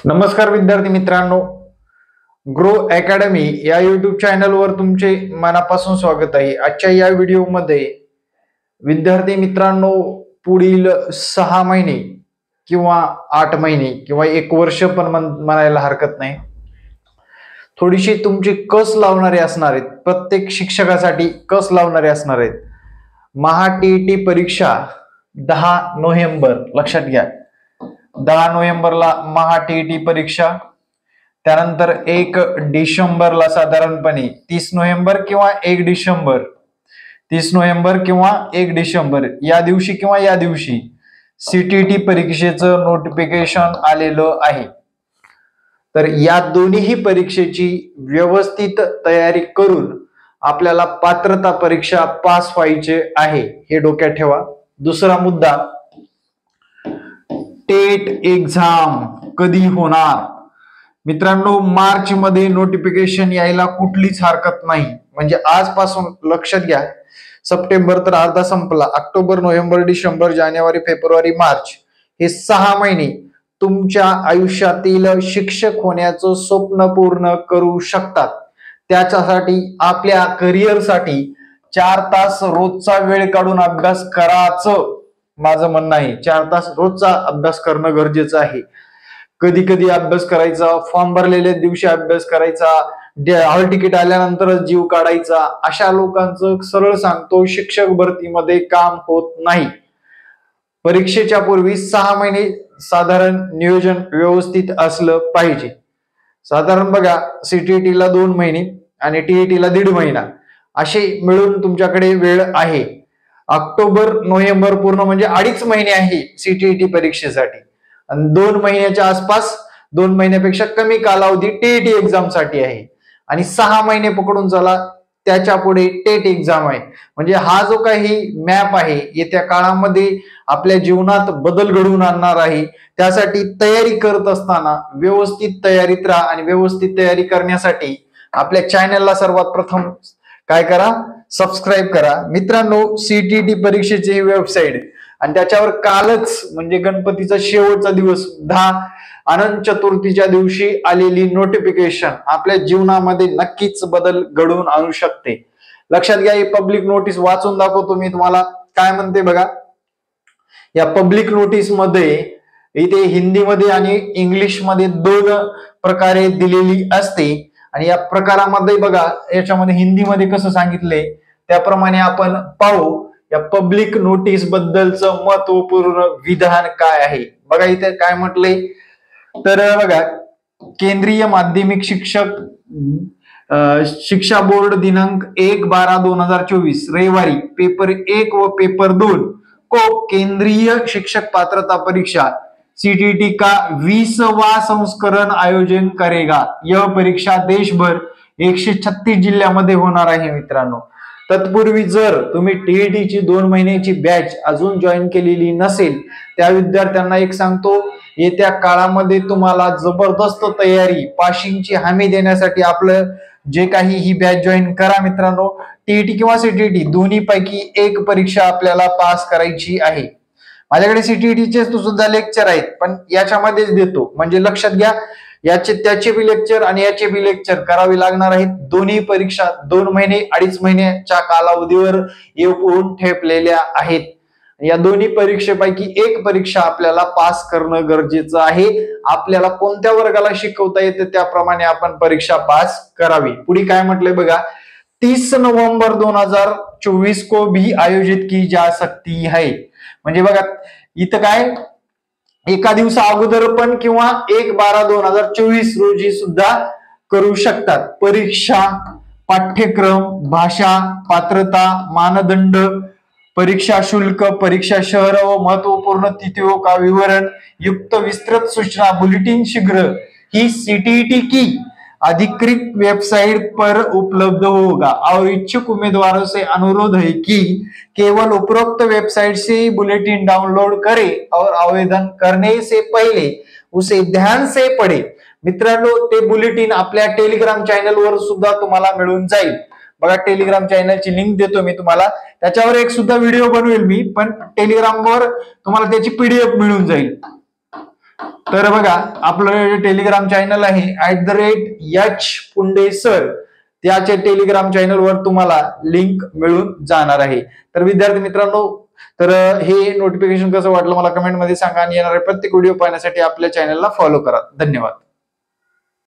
नमस्कार विद्यार्थी मित्रांनो, ग्रो अकॅडमी या युट्यूब चॅनलवर तुमचे मनापासून स्वागत आहे। आजच्या या व्हिडिओमध्ये विद्यार्थी मित्रांनो, पुढील 6 महिने किंवा 8 महिने किंवा 1 वर्ष पण म्हणायला हरकत नाही, थोडीशी तुमची कस लावणारे असणार आहेत। प्रत्येक शिक्षकासाठी कस लावणारे असणार आहेत। महा टीईटी परीक्षा 10 नोव्हेंबर, लक्षात घ्या 10 नोव्हेंबरला महा टीईटी परीक्षा, त्यानंतर 1 डिसेंबरला साधारणपणे 30 नोव्हेंबर किंवा 1 डिसेंबर 30 नोव्हेंबर किंवा 1 डिसेंबर या दिवशी किंवा या दिवशी सीटीईटी परीक्षेचं नोटिफिकेशन आलेलं आहे। तर या दोन्ही परीक्षेची व्यवस्थित तयारी करून आपल्याला पात्रता परीक्षा पास व्हायचे आहे, हे डोक्यात ठेवा। दुसरा मुद्दा, टेट एक्झाम कधी होणार? मित्रांनो, मार्च मध्ये नोटिफिकेशन यायला कुठलीच हरकत नाही। म्हणजे आजपासून लक्षात घ्या, सप्टेंबर तर अर्धा संपला, ऑक्टोबर नोव्हेंबर डिसेंबर जानेवारी फेब्रुवारी मार्च हे 6 महिने तुमच्या आयुष्यातील शिक्षक होण्याचं स्वप्न पूर्ण करू शकतात। त्याच्यासाठी आपल्या करिअरसाठी 4 तास रोजचा वेळ काढून अभ्यास करायचं माझं म्हणणं आहे। 4 तास रोजचा अभ्यास करणं गरजेचं आहे। कधी कधी अभ्यास करायचा, फॉर्म भरलेल्या दिवशी अभ्यास करायचा, हॉल तिकीट आल्यानंतरच जीव काढायचा, अशा लोकांचं सरळ सांगतो शिक्षक भरतीमध्ये काम होत नाही। परीक्षेच्या पूर्वी 6 महिने साधारण नियोजन व्यवस्थित असलं पाहिजे। साधारण बघा, सीटीईटी ला 2 महिने आणि टीईटी ला 1.5 महिना असे मिळून तुमच्याकडे वेळ आहे। ऑक्टोबर नोव्हेंबर पूर्ण म्हणजे 2.5 महिने आहे सीटीईटी परीक्षेसाठी, आणि 2 महिन्याच्या आसपास, 2 महिन्यापेक्षा कमी कालावधी टीईटी एक्झाम साठी आहे, आणि 6 महिने पकडून चला, त्याच्या पुढे टेट एक्झाम आहे। म्हणजे हा जो काही मॅप आहे येत्या काळामध्ये आपल्या जीवनात बदल घडवून आणणार आहे। त्यासाठी तयारी करत असताना व्यवस्थित तयारीत राहा, आणि व्यवस्थित तयारी करण्यासाठी आपल्या चॅनलला सर्वात प्रथम काय करा, सबस्क्राईब करा। मित्रांनो, सीटीईटी परीक्षेची वेबसाईट आणि त्याच्यावर कालच म्हणजे गणपतीचा शेवटचा दिवस 10 अनंत चतुर्थीच्या दिवशी आलेली नोटिफिकेशन आपल्या जीवनामध्ये नक्कीच बदल घडवून आणू शकते। लक्षात घ्या, ही पब्लिक नोटीस वाचून दाखवतो मी तुम्हाला काय म्हणते बघा। या पब्लिक नोटीस मध्ये इथे हिंदीमध्ये आणि इंग्लिश मध्ये 2 प्रकारे दिलेली असते, आणि या प्रकारामध्ये बघा, याच्यामध्ये हिंदीमध्ये कसं सांगितलंय त्याप्रमाणे आपण पाहू या पब्लिक नोटीस बद्दलचं महत्वपूर्ण विधान काय आहे। बघा इथे काय म्हटलंय, तर बघा, केंद्रीय माध्यमिक शिक्षा बोर्ड दिनांक 1/12/2024 रविवारी पेपर 1 व पेपर 2 को केंद्रीय शिक्षक पात्रता परीक्षा सीटीईटी का 20वां संस्करण आयोजन करेगा। यह परीक्षा देशभर 136 जिल्ह्यामध्ये होणार आहे। मित्रांनो, तत्पूर्वी जर तुम्ही टीईटी ची 2 महिन्याची बॅच अजून जॉईन केलेली नसेल, त्या विद्यार्थ्यांना एक सांगतो, येत्या काळामध्ये तुम्हाला जबरदस्त तयारी, पासिंगची हमी देण्यासाठी आपलं जे काही ही बॅच जॉईन करा। मित्रांनो, टीईटी किंवा सीटीईटी दोन्ही पैकी एक परीक्षा आपल्याला पास करायची आहे। माझ्याकडे सीटीईटीचे सुद्धा लेक्चर आहेत, पण याच्यामध्येच देतो, म्हणजे लक्षात घ्या, त्याचे बी लेक्चर आणि याचे बी लेक्चर करावे लागणार आहेत। दोन्ही परीक्षा 2 महिने 2.5 महिन्याच्या कालावधीवर येऊन ठेपलेल्या आहेत। या दोन्ही परीक्षेपैकी एक परीक्षा आपल्याला पास करणं गरजेचं आहे। आपल्याला कोणत्या वर्गाला शिकवता येते त्याप्रमाणे आपण परीक्षा पास करावी। पुढे काय म्हटलंय बघा, 30 नवंबर 2024 को भी आयोजित की जा सकती है। म्हणजे बघा इथं काय, एका दिवसा अगोदर पण किंवा 1/12/2024 रोजी सुद्धा करू शकतात। परीक्षा, पाठ्यक्रम, भाषा, पात्रता, मानदंड, परीक्षा शुल्क, परीक्षा शहर व महत्वपूर्ण तिथियों का विवरण युक्त विस्तृत सूचना बुलेटिन शीघ्र ही सीटीईटी की अधिकृत वेबसाइट पर उपलब्ध होगा, और इच्छुक उम्मीदवारों से अनुरोध है कि केवल उपरोक्त वेबसाइट से बुलेटिन डाउनलोड करें और आवेदन करने से पहले उसे ध्यान से पढ़े। मित्रांनो, ते बुलेटिन आपल्या टेलिग्राम चॅनलवर सुद्धा तुम्हाला मिळून जाईल। बघा, टेलिग्राम चॅनलची लिंक देतो मी तुम्हाला, त्याच्यावर एक सुद्धा व्हिडिओ बनवेल मी, पण टेलिग्रामवर तुम्हाला त्याची पीडीएफ मिळून जाईल। तर बघा, आपलं टेलिग्राम चॅनल आहे @H पुंडे सर, त्याच्या टेलिग्राम चॅनलवर तुम्हाला लिंक मिळून जाणार आहे. तर विद्यार्थी मित्रांनो, तर हे नोटिफिकेशन कसं वाटलं मला कमेंट मध्ये सांगा आणि येणारे प्रत्येक व्हिडिओ पाहण्यासाठी आपल्या चॅनलला फॉलो करा. धन्यवाद.